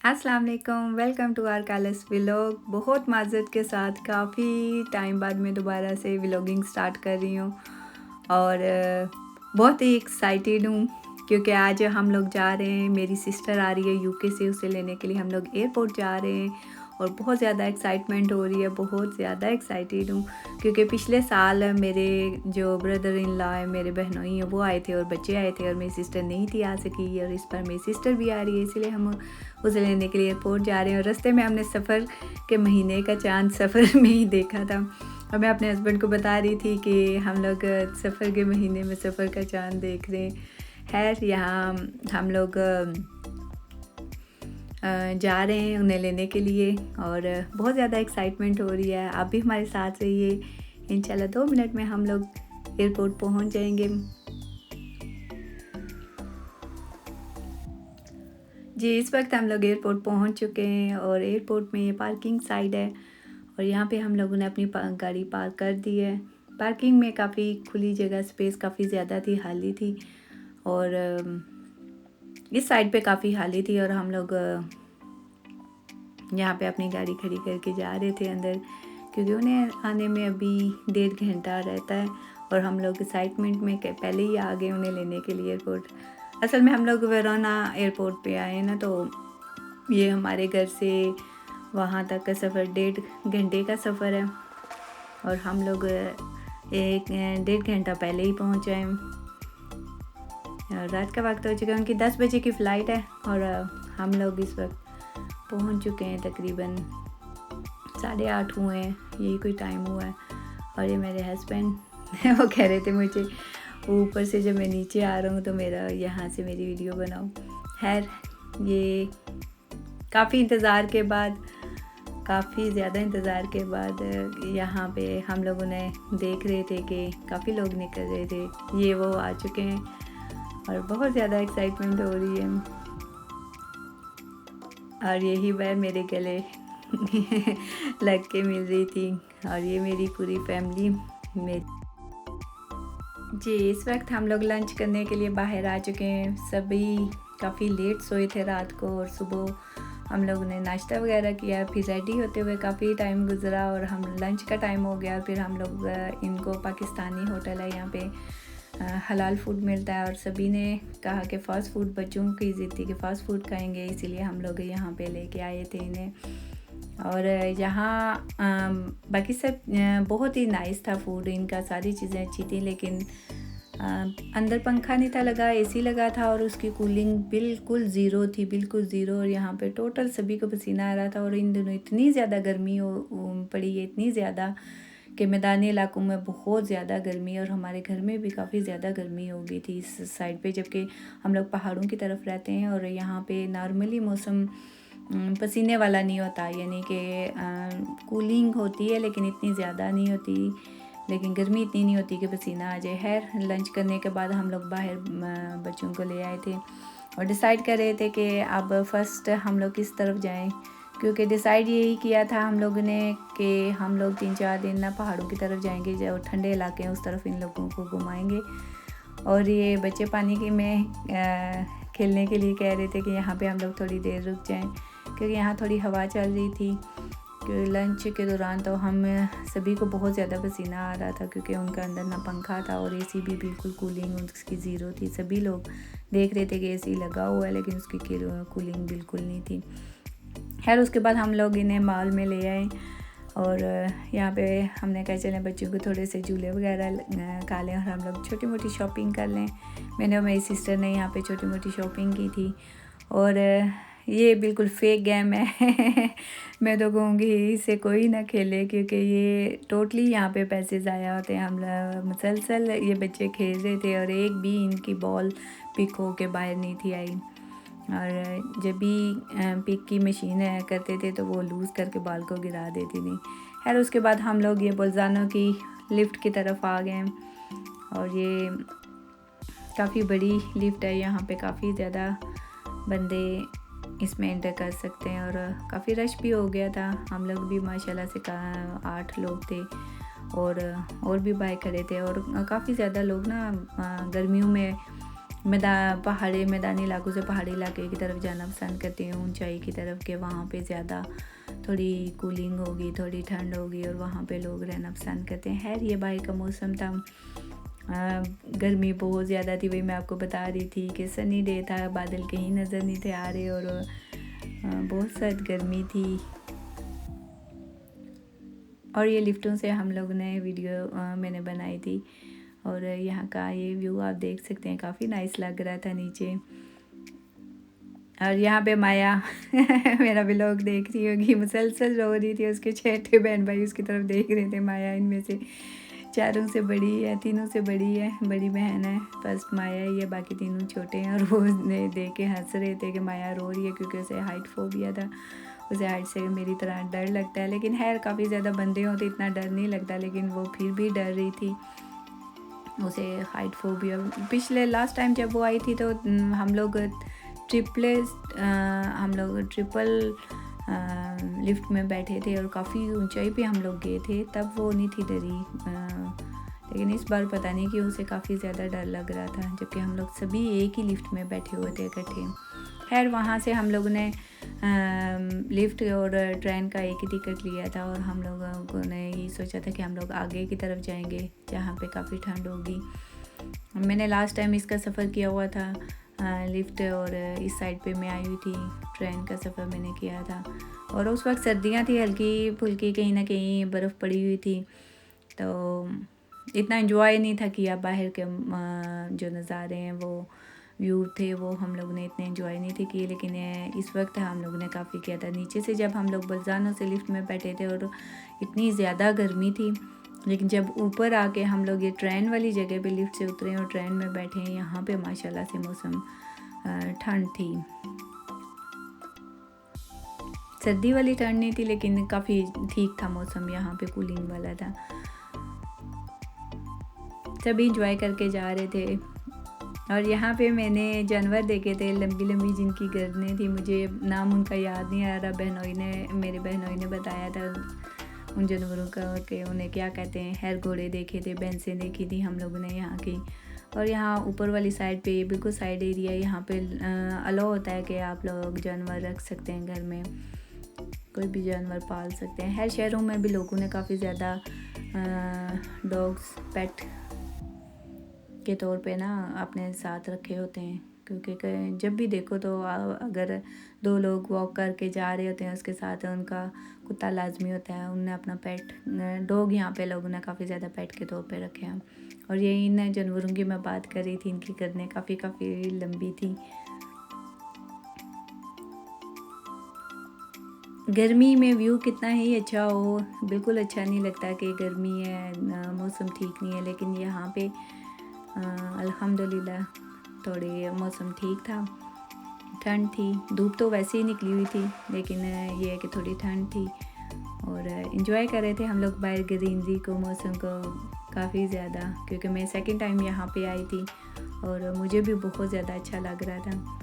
अस्सलाम वालेकुम, welcome to our colours vlog. बहुत माज़रत के साथ काफ़ी टाइम बाद मैं दोबारा से व्लॉगिंग स्टार्ट कर रही हूँ और बहुत ही एक्साइटेड हूँ क्योंकि आज हम लोग जा रहे हैं। मेरी सिस्टर आ रही है यूके से, उसे लेने के लिए हम लोग एयरपोर्ट जा रहे हैं और बहुत ज़्यादा एक्साइटमेंट हो रही है। बहुत ज़्यादा एक्साइटेड हूँ क्योंकि पिछले साल मेरे जो ब्रदर इन लॉ है, मेरे बहनोई हैं, वो आए थे और बच्चे आए थे और मेरी सिस्टर नहीं थी आ सकी और इस बार मेरी सिस्टर भी आ रही है, इसलिए हम उसे लेने के लिए एयरपोर्ट जा रहे हैं। और रास्ते में हमने सफ़र के महीने का चाँद सफ़र में ही देखा था और मैं अपने हस्बैंड को बता रही थी कि हम लोग सफ़र के महीने में सफ़र का चाँद देख रहे हैं। खैर यहाँ हम लोग जा रहे हैं उन्हें लेने के लिए और बहुत ज़्यादा एक्साइटमेंट हो रही है। आप भी हमारे साथ रहिए, इंशाल्लाह 2 मिनट में हम लोग एयरपोर्ट पहुंच जाएंगे। जी, इस वक्त हम लोग एयरपोर्ट पहुंच चुके हैं और एयरपोर्ट में ये पार्किंग साइड है और यहाँ पे हम लोगों ने अपनी गाड़ी पार्क कर दी है। पार्किंग में काफ़ी खुली जगह, स्पेस काफ़ी ज़्यादा थी, खाली थी और इस साइड पे काफ़ी खाली थी और हम लोग यहाँ पे अपनी गाड़ी खड़ी करके जा रहे थे अंदर, क्योंकि उन्हें आने में अभी 1.5 घंटा रहता है और हम लोग एक्साइटमेंट में पहले ही आ गए उन्हें लेने के लिए एयरपोर्ट। असल में हम लोग वेरोना एयरपोर्ट पे आए ना, तो ये हमारे घर से वहाँ तक का सफ़र 1.5 घंटे का सफ़र है और हम लोग 1.5 घंटा पहले ही पहुँच आए। रात का वक्त हो चुका है, उनकी 10 बजे की फ़्लाइट है और हम लोग इस वक्त पहुंच चुके हैं। तकरीबन 8:30 हुए हैं, यही कोई टाइम हुआ है। और ये मेरे हस्बैंड वो कह रहे थे मुझे ऊपर से जब मैं नीचे आ रहा हूँ तो मेरा यहाँ से मेरी वीडियो बनाओ। खैर ये काफ़ी इंतज़ार के बाद, काफ़ी ज़्यादा इंतज़ार के बाद यहाँ पे हम लोग उन्हें देख रहे थे कि काफ़ी लोग निकल रहे थे। ये वो आ चुके हैं और बहुत ज़्यादा एक्साइटमेंट हो रही है और यही वह मेरे गले लग के मिल रही थी और ये मेरी पूरी फैमिली मेरी। जी, इस वक्त हम लोग लंच करने के लिए बाहर आ चुके हैं। सभी काफ़ी लेट सोए थे रात को और सुबह हम लोगों ने नाश्ता वगैरह किया, फिर रेडी होते हुए काफ़ी टाइम गुजरा और हम लंच का टाइम हो गया। फिर हम लोग इनको पाकिस्तानी होटल है यहाँ पे, हलाल फूड मिलता है और सभी ने कहा कि फ़ास्ट फूड, बच्चों की ज़िद थी कि फ़ास्ट फूड खाएंगे, इसीलिए हम लोग यहाँ पे लेके आए थे इन्हें। और यहाँ बाकी सब बहुत ही नाइस था फूड इनका, सारी चीज़ें अच्छी थी, लेकिन अंदर पंखा नहीं था लगा, एसी लगा था और उसकी कूलिंग बिल्कुल ज़ीरो थी, बिल्कुल ज़ीरो। और यहाँ पे टोटल सभी को पसीना आ रहा था और इन दिनों इतनी ज़्यादा गर्मी पड़ी है, इतनी ज़्यादा कि मैदानी इलाकों में बहुत ज़्यादा गर्मी और हमारे घर में भी काफ़ी ज़्यादा गर्मी हो गई थी इस साइड पे, जबकि हम लोग पहाड़ों की तरफ रहते हैं और यहाँ पे नॉर्मली मौसम पसीने वाला नहीं होता, यानी कि कूलिंग होती है लेकिन इतनी ज़्यादा नहीं होती, लेकिन गर्मी इतनी नहीं होती कि पसीना आ जाए। खैर लंच करने के बाद हम लोग बाहर बच्चों को ले आए थे और डिसाइड कर रहे थे कि अब फर्स्ट हम लोग किस तरफ जाएं, क्योंकि डिसाइड यही किया था हम लोगों ने कि हम लोग 3-4 दिन ना पहाड़ों की तरफ जाएंगे, जो ठंडे इलाके हैं उस तरफ इन लोगों को घुमाएंगे। और ये बच्चे पानी के में खेलने के लिए कह रहे थे कि यहाँ पे हम लोग थोड़ी देर रुक जाएं, क्योंकि यहाँ थोड़ी हवा चल रही थी। कि लंच के दौरान तो हम सभी को बहुत ज़्यादा पसीना आ रहा था, क्योंकि उनका अंदर ना पंखा था और एसी भी बिल्कुल कूलिंग उसकी ज़ीरो थी। सभी लोग देख रहे थे कि एसी लगा हुआ है लेकिन उसकी कूलिंग बिल्कुल नहीं थी। खैर उसके बाद हम लोग इन्हें मॉल में ले आए और यहाँ पे हमने कहा चलें बच्चों को थोड़े से झूले वगैरह खा लें और हम लोग छोटी मोटी शॉपिंग कर लें। मैंने और मेरी सिस्टर ने यहाँ पे छोटी मोटी शॉपिंग की थी और ये बिल्कुल फेक गेम है मैं तो कहूँगी इसे कोई ना खेले, क्योंकि ये टोटली यहाँ पे पैसे ज़ाया होते हैं। हम मुसलसल ये बच्चे खेल रहे थे और एक भी इनकी बॉल पिक हो के बाहर नहीं थी आई। और जब भी पिक की मशीन करते थे तो वो लूज़ करके बाल को गिरा देती थी। खैर उसके बाद हम लोग ये बोल्जानो की लिफ्ट की तरफ आ गए और ये काफ़ी बड़ी लिफ्ट है, यहाँ पे काफ़ी ज़्यादा बंदे इसमें एंटर कर सकते हैं और काफ़ी रश भी हो गया था। हम लोग भी माशाल्लाह से 8 लोग थे और भी बाहर खड़े थे और काफ़ी ज़्यादा लोग ना गर्मियों में मैदानी इलाकों से पहाड़ी इलाके की तरफ जाना पसंद करती हूँ, ऊंचाई की तरफ, के वहाँ पे ज़्यादा थोड़ी कूलिंग होगी, थोड़ी ठंड होगी और वहाँ पे लोग रहना पसंद करते हैं। खैर ये बाहर का मौसम था, गर्मी बहुत ज़्यादा थी, वही मैं आपको बता रही थी कि सनी डे था, बादल कहीं नज़र नहीं थे आ रहे और बहुत सख्त गर्मी थी। और ये लिफ्टों से हम लोग ने वीडियो मैंने बनाई थी और यहाँ का ये व्यू आप देख सकते हैं, काफ़ी नाइस लग रहा था नीचे। और यहाँ पे माया मेरा व्लॉग देख रही होगी, मुसलसल रो रही थी, उसके छोटे बहन भाई उसकी तरफ देख रहे थे। माया इनमें से चारों से बड़ी है, तीनों से बड़ी है, बड़ी बहन है, फर्स्ट माया है, ये बाकी तीनों छोटे हैं। और वो देख के हंस रहे थे कि माया रो रही है क्योंकि उसे हाइट फोबिया था, उसे हाइट से मेरी तरह डर लगता है। लेकिन खैर काफ़ी ज़्यादा बंदे हो तो इतना डर नहीं लगता, लेकिन वो फिर भी डर रही थी, उसे हाइट फोबिया। पिछले लास्ट टाइम जब वो आई थी तो हम लोग ट्रिपल लिफ्ट में बैठे थे और काफ़ी ऊंचाई पे हम लोग गए थे, तब वो नहीं थी डरी। लेकिन इस बार पता नहीं कि उसे काफ़ी ज़्यादा डर लग रहा था, जबकि हम लोग सभी एक ही लिफ्ट में बैठे हुए थे इकट्ठे। खैर वहाँ से हम लोगों ने लिफ्ट और ट्रेन का एक ही टिकट लिया था और हम लोगों ने ये सोचा था कि हम लोग आगे की तरफ जाएंगे जहाँ पे काफ़ी ठंड होगी। मैंने लास्ट टाइम इसका सफ़र किया हुआ था लिफ्ट, और इस साइड पे मैं आई हुई थी, ट्रेन का सफ़र मैंने किया था। और उस वक्त सर्दियाँ थी, हल्की फुल्की कहीं ना कहीं बर्फ़ पड़ी हुई थी, तो इतना एंजॉय नहीं था किया। बाहर के जो नज़ारे हैं, वो व्यू थे, वो हम लोग ने इतने एंजॉय नहीं थे किए। लेकिन इस वक्त हम लोग ने काफ़ी किया था। नीचे से जब हम लोग बलजानों से लिफ्ट में बैठे थे और इतनी ज़्यादा गर्मी थी, लेकिन जब ऊपर आके हम लोग ये ट्रेन वाली जगह पे लिफ्ट से उतरे और ट्रेन में बैठे हैं, यहाँ पे माशाल्लाह से मौसम ठंड थी, सर्दी वाली ठंड नहीं थी, लेकिन काफ़ी ठीक था मौसम, यहाँ पे कूलिंग वाला था। सभी इंजॉय करके जा रहे थे। और यहाँ पे मैंने जानवर देखे थे, लंबी लंबी जिनकी गर्दनें थी, मुझे नाम उनका याद नहीं आ रहा, मेरे बहनोई ने बताया था उन जानवरों का कि उन्हें क्या कहते हैं। खैर घोड़े देखे थे, भैंसें देखी थी हम लोगों ने यहाँ की। और यहाँ ऊपर वाली साइड पे बिल्कुल साइड एरिया, यहाँ पे अलाउ होता है कि आप लोग जानवर रख सकते हैं, घर में कोई भी जानवर पाल सकते हैं। हर शहरों में भी लोगों ने काफ़ी ज़्यादा डॉग्स पेट के तौर पे ना अपने साथ रखे होते हैं, क्योंकि जब भी देखो तो अगर दो लोग वॉक करके जा रहे होते हैं, उसके साथ उनका कुत्ता लाजमी होता है। उनने अपना पेट डॉग यहाँ पे लोगों ने काफ़ी ज़्यादा पेट के तौर पे रखे हैं। और ये इन जानवरों की मैं बात कर रही थी, इनकी गर्दनें काफ़ी लंबी थी। गर्मी में व्यू कितना ही अच्छा हो, बिल्कुल अच्छा नहीं लगता कि गर्मी है, मौसम ठीक नहीं है। लेकिन यहाँ पे अल्हम्दुलिल्लाह थोड़ी मौसम ठीक था, ठंड थी, धूप तो वैसे ही निकली हुई थी, लेकिन ये है कि थोड़ी ठंड थी। और इन्जॉय कर रहे थे हम लोग बाहर ग्रीनरी को, मौसम को काफ़ी ज़्यादा, क्योंकि मैं सेकंड टाइम यहाँ पे आई थी और मुझे भी बहुत ज़्यादा अच्छा लग रहा था।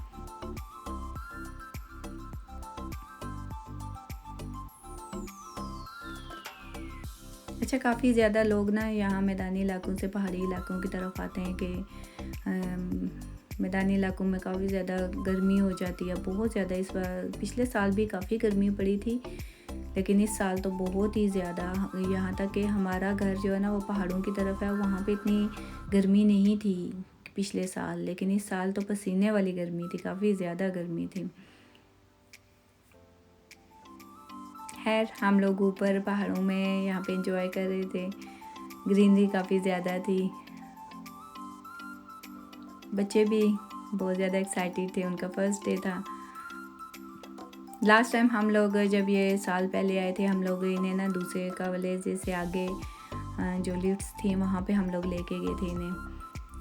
अच्छा, काफ़ी ज़्यादा लोग ना यहाँ मैदानी इलाकों से पहाड़ी इलाकों की तरफ आते हैं कि मैदानी इलाकों में काफ़ी ज़्यादा गर्मी हो जाती है, बहुत ज़्यादा। इस बार पिछले साल भी काफ़ी गर्मी पड़ी थी, लेकिन इस साल तो बहुत ही ज़्यादा। यहाँ तक कि हमारा घर जो है ना वो पहाड़ों की तरफ है, वहाँ पे इतनी गर्मी नहीं थी पिछले साल, लेकिन इस साल तो पसीने वाली गर्मी थी, काफ़ी ज़्यादा गर्मी थी। खैर हम लोग ऊपर पहाड़ों में यहाँ पे एंजॉय कर रहे थे, ग्रीनरी काफ़ी ज़्यादा थी, बच्चे भी बहुत ज़्यादा एक्साइटेड थे, उनका फर्स्ट डे था। लास्ट टाइम हम लोग जब ये साल पहले आए थे, हम लोग इन्हें ना दूसरे का विलेज से आगे जो लिफ्ट्स थी वहाँ पे हम लोग लेके गए थे इन्हें,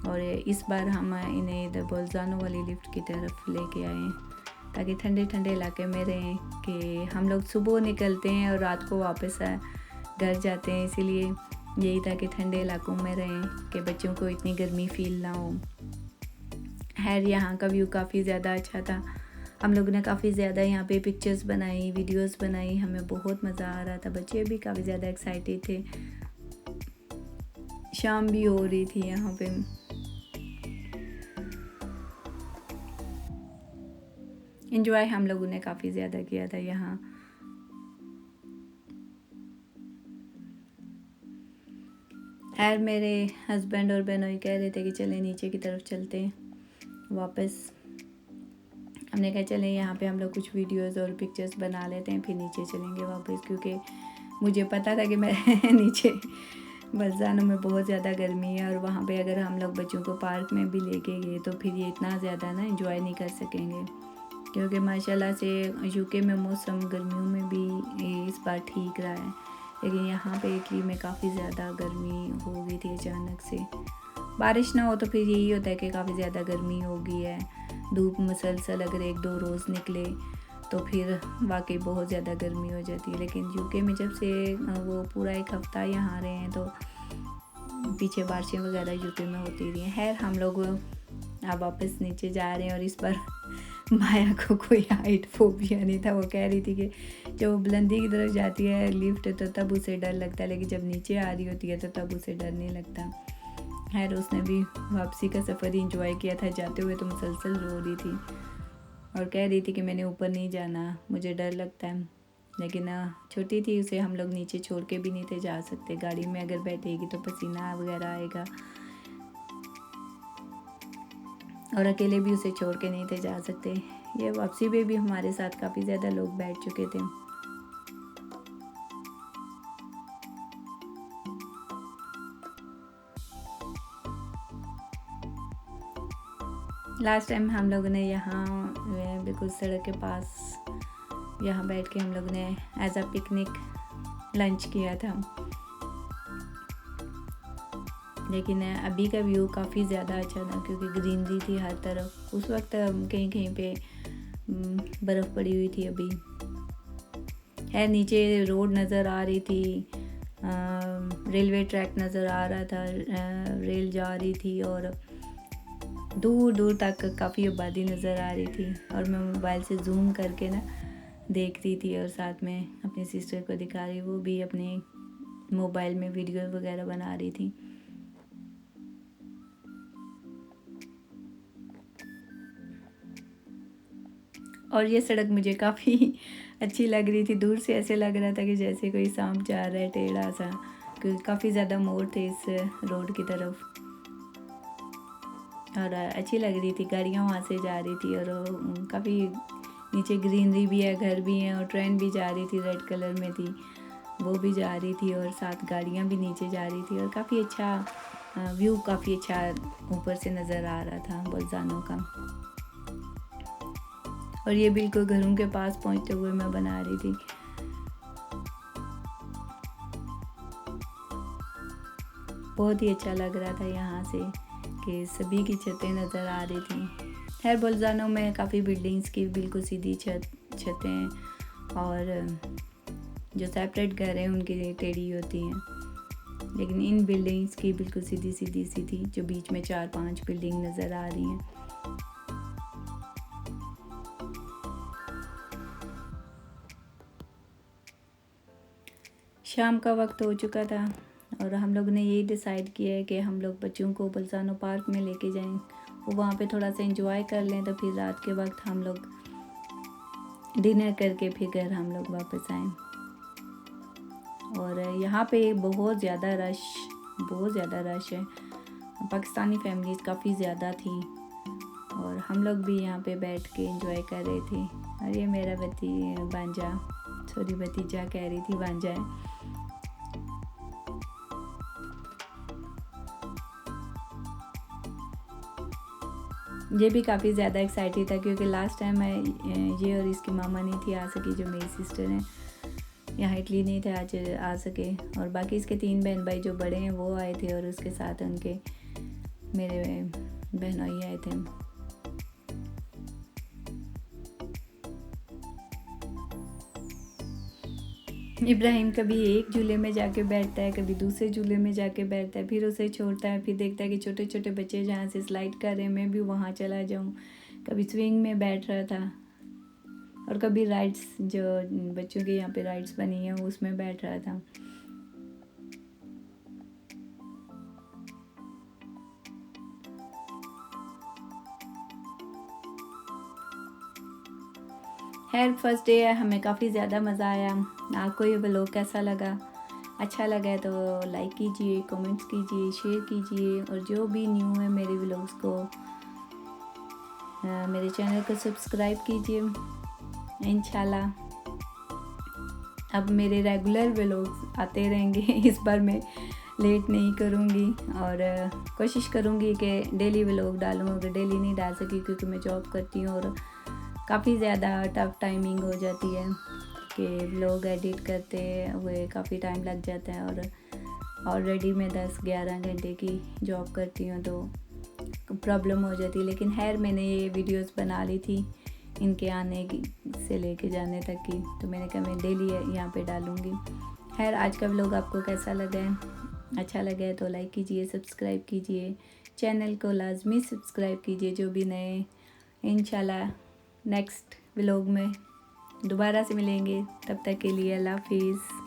और इस बार हम इन्हें इधर बोलजानो वाली लिफ्ट की तरफ लेके आए ताकि ठंडे ठंडे इलाके में रहें। कि हम लोग सुबह निकलते हैं और रात को वापस घर जाते हैं, इसीलिए यही था कि ठंडे इलाकों में रहें कि बच्चों को इतनी गर्मी फील ना हो। खैर यहाँ का व्यू काफ़ी ज़्यादा अच्छा था, हम लोगों ने काफ़ी ज़्यादा यहाँ पे पिक्चर्स बनाई, वीडियोस बनाई, हमें बहुत मज़ा आ रहा था, बच्चे भी काफ़ी ज़्यादा एक्साइटेड थे। शाम भी हो रही थी यहाँ पे। एंजॉय हम लोगों ने काफ़ी ज़्यादा किया था यहाँ। खैर मेरे हस्बैंड और बहनोई कह रहे थे कि चलें नीचे की तरफ चलते हैं वापस। हमने कहा चलें यहाँ पे हम लोग कुछ वीडियोस और पिक्चर्स बना लेते हैं, फिर नीचे चलेंगे वापस, क्योंकि मुझे पता था कि मैं नीचे बलसाना में बहुत ज़्यादा गर्मी है और वहाँ पे अगर हम लोग बच्चों को पार्क में भी लेके गए तो फिर ये इतना ज़्यादा ना एंजॉय नहीं कर सकेंगे, क्योंकि माशाल्लाह से यूके में मौसम गर्मियों में भी इस बार ठीक रहा है, लेकिन यहाँ पे इटली में काफ़ी ज़्यादा गर्मी हो गई थी अचानक से। बारिश ना हो तो फिर यही होता है कि काफ़ी ज़्यादा गर्मी हो गई है, धूप मुसलसल अगर 1-2 रोज़ निकले तो फिर वाकई बहुत ज़्यादा गर्मी हो जाती है। लेकिन यूके में जब से वो पूरा एक हफ़्ता यहाँ रहे हैं तो पीछे बारिशें वगैरह यूके में होती रही हैं। खैर हम लोग अब वापस नीचे जा रहे हैं और इस पर माया को कोई हाइट फोबिया नहीं था। वो कह रही थी कि जब वो बुलंदी की तरफ जाती है लिफ्ट तो तब उसे डर लगता है, लेकिन जब नीचे आ रही होती है तो तब उसे डर नहीं लगता। खैर उसने भी वापसी का सफ़र इंजॉय किया था, जाते हुए तो मुसलसल रो रही थी और कह रही थी कि मैंने ऊपर नहीं जाना, मुझे डर लगता है। लेकिन छोटी थी, उसे हम लोग नीचे छोड़ के भी नहीं थे जा सकते, गाड़ी में अगर बैठेगी तो पसीना वगैरह आएगा और अकेले भी उसे छोड़ के नहीं थे जा सकते। ये वापसी में भी हमारे साथ काफ़ी ज़्यादा लोग बैठ चुके थे। लास्ट टाइम हम लोगों ने यहाँ बिल्कुल सड़क के पास यहाँ बैठ के हम लोगों ने एज अ पिकनिक लंच किया था, लेकिन अभी का व्यू काफ़ी ज़्यादा अच्छा था क्योंकि ग्रीनरी थी हर तरफ। उस वक्त कहीं कहीं पे बर्फ़ पड़ी हुई थी। अभी है नीचे रोड नज़र आ रही थी, रेलवे ट्रैक नज़र आ रहा था, रेल जा रही थी और दूर दूर तक काफ़ी आबादी नज़र आ रही थी और मैं मोबाइल से जूम करके ना देख रही थी और साथ में अपनी सिस्टर को दिखा रही, वो भी अपने मोबाइल में वीडियो वगैरह बना रही थी। और ये सड़क मुझे काफ़ी अच्छी लग रही थी, दूर से ऐसे लग रहा था कि जैसे कोई सांप जा रहा है टेढ़ा सा, क्योंकि काफ़ी ज़्यादा मोड़ थे इस रोड की तरफ और अच्छी लग रही थी। गाड़ियाँ वहाँ से जा रही थी और काफ़ी नीचे ग्रीनरी भी है, घर भी हैं और ट्रेन भी जा रही थी, रेड कलर में थी, वो भी जा रही थी और साथ गाड़ियाँ भी नीचे जा रही थी और काफ़ी अच्छा व्यू, काफ़ी अच्छा ऊपर से नज़र आ रहा था बोल्जानो का। और ये बिल्कुल घरों के पास पहुंचते हुए मैं बना रही थी। बहुत ही अच्छा लग रहा था यहाँ से कि सभी की छतें नज़र आ रही थी। खैर बोल्जानो में काफ़ी बिल्डिंग्स की बिल्कुल सीधी छतें और जो सेपरेट घर हैं उनकी टेढ़ी होती हैं, लेकिन इन बिल्डिंग्स की बिल्कुल सीधी सीधी सी थी, जो बीच में 4-5 बिल्डिंग नज़र आ रही हैं। शाम का वक्त हो चुका था और हम लोग ने यही डिसाइड किया है कि हम लोग बच्चों को बोल्जानो पार्क में लेके जाएं, वो वहाँ पे थोड़ा सा एंजॉय कर लें, तो फिर रात के वक्त हम लोग डिनर करके फिर घर हम लोग वापस आएँ। और यहाँ पे बहुत ज़्यादा रश है, पाकिस्तानी फैमिलीज़ काफ़ी ज़्यादा थी और हम लोग भी यहाँ पे बैठ के एंजॉय कर रहे थे। और ये मेरा भतीजा कह रही थी, भांजा है। ये भी काफ़ी ज़्यादा एक्साइटेड था क्योंकि लास्ट टाइम मैं ये और इसकी मामा नहीं थी आ सकी, जो मेरी सिस्टर हैं यहाँ इटली नहीं थे आज आ सके, और बाकी इसके 3 बहन भाई जो बड़े हैं वो आए थे और उसके साथ उनके मेरे बहनोई आए थे। इब्राहिम कभी एक झूले में जाके बैठता है, कभी दूसरे झूले में जाके बैठता है, फिर उसे छोड़ता है, फिर देखता है कि छोटे छोटे बच्चे जहाँ से स्लाइड कर रहे हैं मैं भी वहाँ चला जाऊँ। कभी स्विंग में बैठ रहा था और कभी राइड्स, जो बच्चों के यहाँ पे राइड्स बनी हैं उसमें बैठ रहा था। खैर फर्स्ट डे है, हमें काफ़ी ज़्यादा मज़ा आया। आपको ये व्लॉग कैसा लगा? अच्छा लगा है तो लाइक कीजिए, कमेंट्स कीजिए, शेयर कीजिए, और जो भी न्यू है मेरे व्लॉग्स को मेरे चैनल को सब्सक्राइब कीजिए। इंशाल्लाह अब मेरे रेगुलर व्लॉग्स आते रहेंगे। इस बार मैं लेट नहीं करूँगी और कोशिश करूँगी कि डेली व्लॉग डालूँ। अगर डेली नहीं डाल सकी क्योंकि मैं जॉब करती हूँ और काफ़ी ज़्यादा टफ टाइमिंग हो जाती है कि व्लॉग एडिट करते हुए काफ़ी टाइम लग जाता है, और ऑलरेडी मैं 10-11 घंटे की जॉब करती हूँ तो प्रॉब्लम हो जाती है। लेकिन खैर मैंने ये वीडियोस बना ली थी इनके आने की से लेके जाने तक की, तो मैंने कहा मैं डेली यहाँ पे डालूँगी। खैर आज का व्लॉग आपको कैसा लगा है? अच्छा लगा है तो लाइक कीजिए, सब्सक्राइब कीजिए, चैनल को लाजमी सब्सक्राइब कीजिए जो भी नए। इंशाल्लाह नेक्स्ट व्लॉग में दोबारा से मिलेंगे, तब तक के लिए अल्लाह हाफिज़।